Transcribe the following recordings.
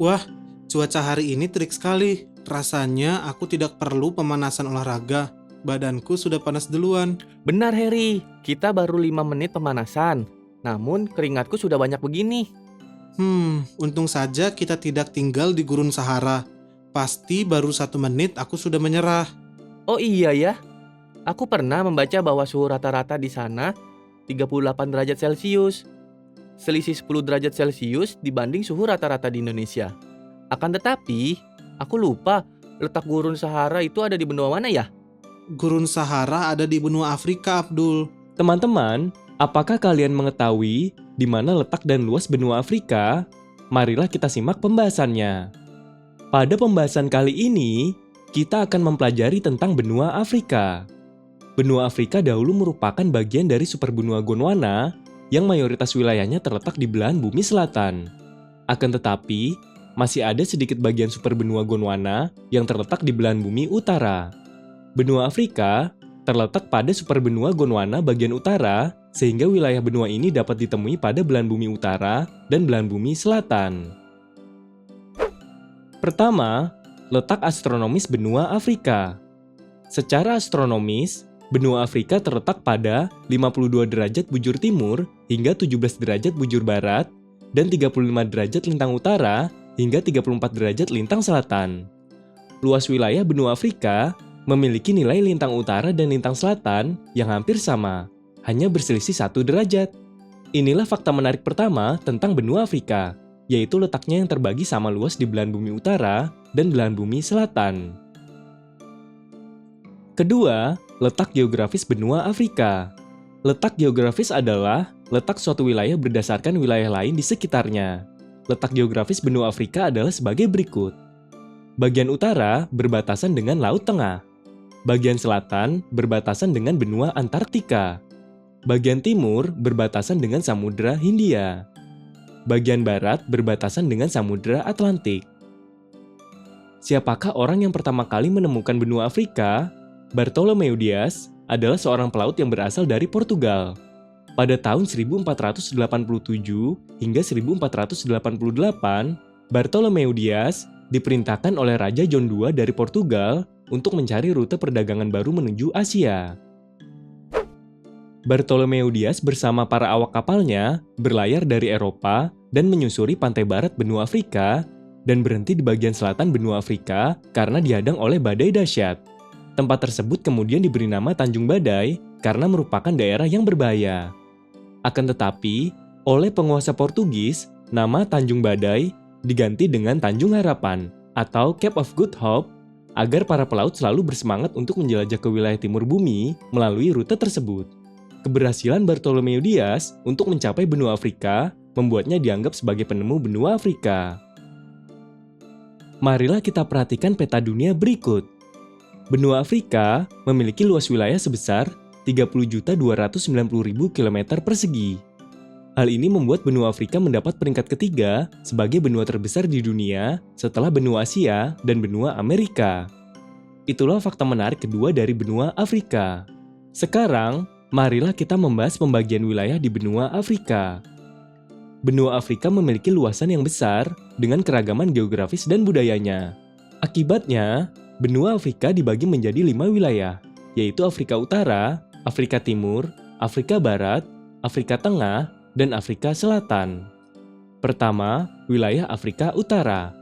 Wah, cuaca hari ini terik sekali. Rasanya aku tidak perlu pemanasan olahraga. Badanku sudah panas duluan. Benar Harry, kita baru 5 menit pemanasan. Namun keringatku sudah banyak begini. Untung saja kita tidak tinggal di gurun Sahara. Pasti baru 1 menit aku sudah menyerah. Oh iya ya, aku pernah membaca bahwa suhu rata-rata di sana 38 derajat Celcius. Selisih 10 derajat Celcius dibanding suhu rata-rata di Indonesia. Akan tetapi, aku lupa letak gurun Sahara itu ada di benua mana ya? Gurun Sahara ada di benua Afrika, Abdul. Teman-teman, apakah kalian mengetahui di mana letak dan luas benua Afrika? Marilah kita simak pembahasannya. Pada pembahasan kali ini, kita akan mempelajari tentang benua Afrika. Benua Afrika dahulu merupakan bagian dari superbenua Gondwana yang mayoritas wilayahnya terletak di belahan bumi selatan. Akan tetapi, masih ada sedikit bagian superbenua Gondwana yang terletak di belahan bumi utara. Benua Afrika terletak pada superbenua Gondwana bagian utara, sehingga wilayah benua ini dapat ditemui pada belahan bumi utara dan belahan bumi selatan. Pertama, letak astronomis benua Afrika. Secara astronomis, benua Afrika terletak pada 52 derajat bujur timur hingga 17 derajat bujur barat dan 35 derajat lintang utara hingga 34 derajat lintang selatan. Luas wilayah benua Afrika memiliki nilai lintang utara dan lintang selatan yang hampir sama, hanya berselisih 1 derajat. Inilah fakta menarik pertama tentang benua Afrika, yaitu letaknya yang terbagi sama luas di belahan bumi utara dan belahan bumi selatan. Kedua, letak geografis benua Afrika. Letak geografis adalah letak suatu wilayah berdasarkan wilayah lain di sekitarnya. Letak geografis benua Afrika adalah sebagai berikut. Bagian utara berbatasan dengan Laut Tengah. Bagian selatan berbatasan dengan benua Antartika. Bagian timur berbatasan dengan Samudra Hindia. Bagian barat berbatasan dengan Samudra Atlantik. Siapakah orang yang pertama kali menemukan benua Afrika? Bartolomeu Dias adalah seorang pelaut yang berasal dari Portugal. Pada tahun 1487 hingga 1488, Bartolomeu Dias diperintahkan oleh Raja John II dari Portugal untuk mencari rute perdagangan baru menuju Asia. Bartolomeu Dias bersama para awak kapalnya berlayar dari Eropa dan menyusuri pantai barat benua Afrika dan berhenti di bagian selatan benua Afrika karena dihadang oleh badai dahsyat. Tempat tersebut kemudian diberi nama Tanjung Badai karena merupakan daerah yang berbahaya. Akan tetapi, oleh penguasa Portugis, nama Tanjung Badai diganti dengan Tanjung Harapan atau Cape of Good Hope agar para pelaut selalu bersemangat untuk menjelajah ke wilayah timur bumi melalui rute tersebut. Keberhasilan Bartolomeu Dias untuk mencapai benua Afrika membuatnya dianggap sebagai penemu benua Afrika. Marilah kita perhatikan peta dunia berikut. Benua Afrika memiliki luas wilayah sebesar 30.290.000 km persegi. Hal ini membuat benua Afrika mendapat peringkat ketiga sebagai benua terbesar di dunia setelah benua Asia dan benua Amerika. Itulah fakta menarik kedua dari benua Afrika. Sekarang, marilah kita membahas pembagian wilayah di benua Afrika. Benua Afrika memiliki luasan yang besar dengan keragaman geografis dan budayanya. Akibatnya, benua Afrika dibagi menjadi 5 wilayah, yaitu Afrika Utara, Afrika Timur, Afrika Barat, Afrika Tengah, dan Afrika Selatan. Pertama, wilayah Afrika Utara.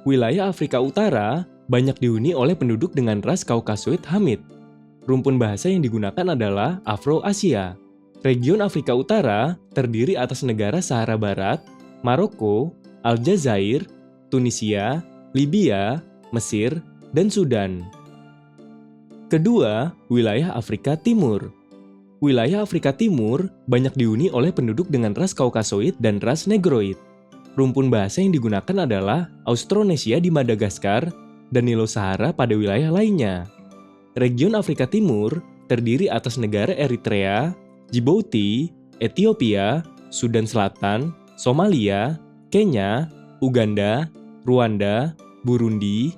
Wilayah Afrika Utara banyak dihuni oleh penduduk dengan ras Kaukasoid Hamid. Rumpun bahasa yang digunakan adalah Afro-Asia. Region Afrika Utara terdiri atas negara Sahara Barat, Maroko, Aljazair, Tunisia, Libya, Mesir, dan Sudan. Kedua, wilayah Afrika Timur. Wilayah Afrika Timur banyak dihuni oleh penduduk dengan ras Kaukasoid dan ras Negroid. Rumpun bahasa yang digunakan adalah Austronesia di Madagaskar dan Nilo-Sahara pada wilayah lainnya. Region Afrika Timur terdiri atas negara Eritrea, Djibouti, Ethiopia, Sudan Selatan, Somalia, Kenya, Uganda, Rwanda, Burundi,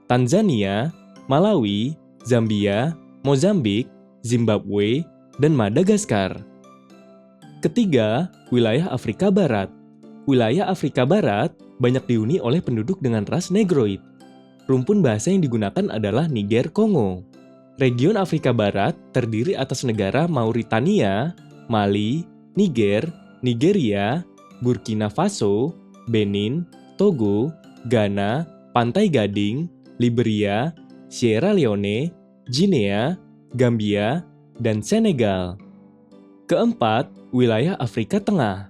Tanzania, Malawi, Zambia, Mozambik, Zimbabwe, dan Madagaskar. Ketiga, wilayah Afrika Barat. Wilayah Afrika Barat banyak dihuni oleh penduduk dengan ras Negroid. Rumpun bahasa yang digunakan adalah Niger Kongo. Region Afrika Barat terdiri atas negara Mauritania, Mali, Niger, Nigeria, Burkina Faso, Benin, Togo, Ghana, Pantai Gading, Liberia, Sierra Leone, Guinea, Gambia, dan Senegal. Keempat, wilayah Afrika Tengah.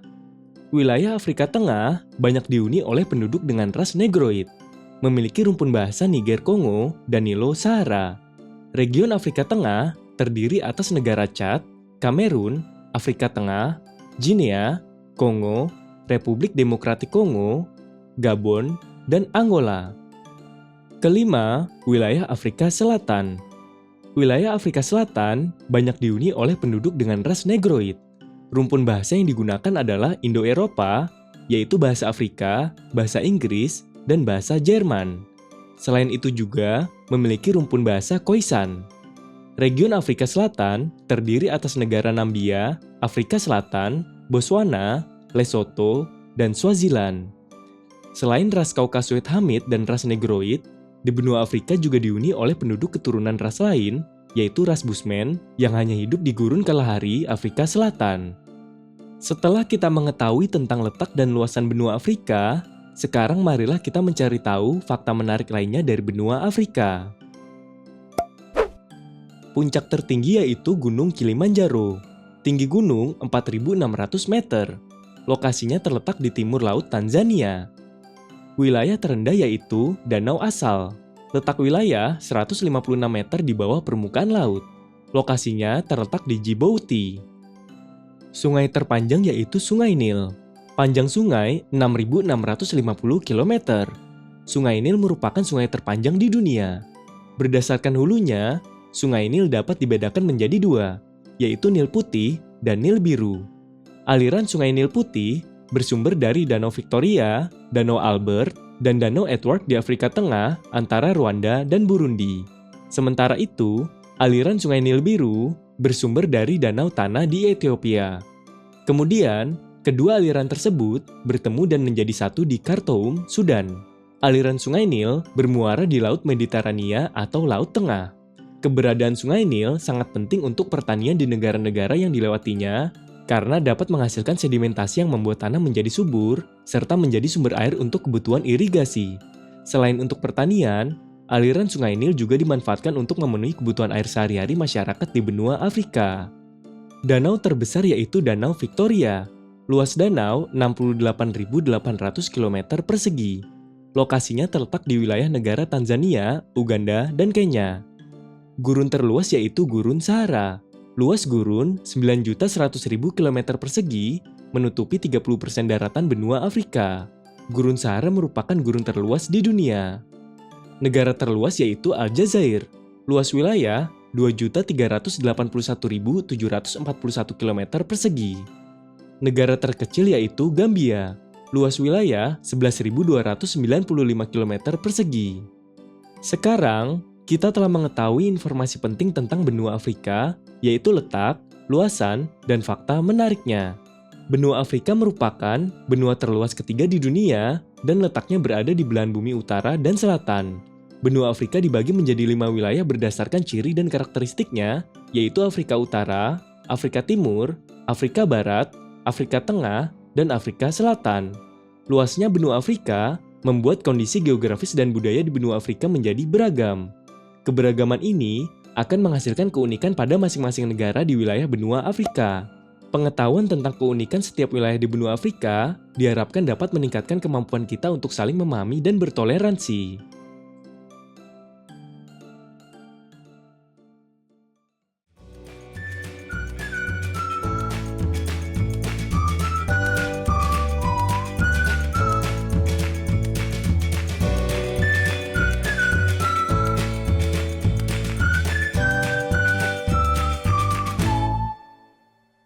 Wilayah Afrika Tengah banyak dihuni oleh penduduk dengan ras Negroid, memiliki rumpun bahasa Niger Kongo dan Nilo-Sahara. Region Afrika Tengah terdiri atas negara Chad, Kamerun, Afrika Tengah, Guinea, Kongo, Republik Demokratik Kongo, Gabon, dan Angola. Kelima, wilayah Afrika Selatan. Wilayah Afrika Selatan banyak dihuni oleh penduduk dengan ras Negroid. Rumpun bahasa yang digunakan adalah Indo-Eropa, yaitu bahasa Afrika, bahasa Inggris, dan bahasa Jerman. Selain itu juga memiliki rumpun bahasa Khoisan. Region Afrika Selatan terdiri atas negara Nambia, Afrika Selatan, Botswana, Lesotho, dan Swaziland. Selain ras Caucasoid Hamid dan ras Negroid, di benua Afrika juga dihuni oleh penduduk keturunan ras lain, yaitu ras Bushmen yang hanya hidup di gurun Kalahari, Afrika Selatan. Setelah kita mengetahui tentang letak dan luasan benua Afrika, sekarang marilah kita mencari tahu fakta menarik lainnya dari benua Afrika. Puncak tertinggi yaitu Gunung Kilimanjaro. Tinggi gunung 4.600 meter. Lokasinya terletak di timur laut Tanzania. Wilayah terendah yaitu Danau Asal. Letak wilayah 156 meter di bawah permukaan laut. Lokasinya terletak di Djibouti. Sungai terpanjang yaitu Sungai Nil. Panjang sungai 6.650 km. Sungai Nil merupakan sungai terpanjang di dunia. Berdasarkan hulunya, Sungai Nil dapat dibedakan menjadi dua, yaitu Nil Putih dan Nil Biru. Aliran Sungai Nil Putih bersumber dari Danau Victoria, Danau Albert, dan Danau Edward di Afrika Tengah antara Rwanda dan Burundi. Sementara itu, aliran Sungai Nil Biru bersumber dari Danau Tana di Ethiopia. Kemudian, kedua aliran tersebut bertemu dan menjadi satu di Khartoum, Sudan. Aliran Sungai Nil bermuara di Laut Mediterania atau Laut Tengah. Keberadaan Sungai Nil sangat penting untuk pertanian di negara-negara yang dilewatinya, karena dapat menghasilkan sedimentasi yang membuat tanah menjadi subur, serta menjadi sumber air untuk kebutuhan irigasi. Selain untuk pertanian, aliran Sungai Nil juga dimanfaatkan untuk memenuhi kebutuhan air sehari-hari masyarakat di benua Afrika. Danau terbesar yaitu Danau Victoria. Luas danau 68.800 km persegi. Lokasinya terletak di wilayah negara Tanzania, Uganda, dan Kenya. Gurun terluas yaitu Gurun Sahara. Luas gurun 9.100.000 km persegi menutupi 30% daratan benua Afrika. Gurun Sahara merupakan gurun terluas di dunia. Negara terluas yaitu Aljazair. Luas wilayah 2.381.741 km persegi. Negara terkecil yaitu Gambia. Luas wilayah 11.295 km persegi. Sekarang, kita telah mengetahui informasi penting tentang benua Afrika, yaitu letak, luasan, dan fakta menariknya. Benua Afrika merupakan benua terluas ketiga di dunia dan letaknya berada di belahan bumi utara dan selatan. Benua Afrika dibagi menjadi 5 wilayah berdasarkan ciri dan karakteristiknya, yaitu Afrika Utara, Afrika Timur, Afrika Barat, Afrika Tengah, dan Afrika Selatan. Luasnya benua Afrika membuat kondisi geografis dan budaya di benua Afrika menjadi beragam. Keberagaman ini akan menghasilkan keunikan pada masing-masing negara di wilayah benua Afrika. Pengetahuan tentang keunikan setiap wilayah di benua Afrika diharapkan dapat meningkatkan kemampuan kita untuk saling memahami dan bertoleransi.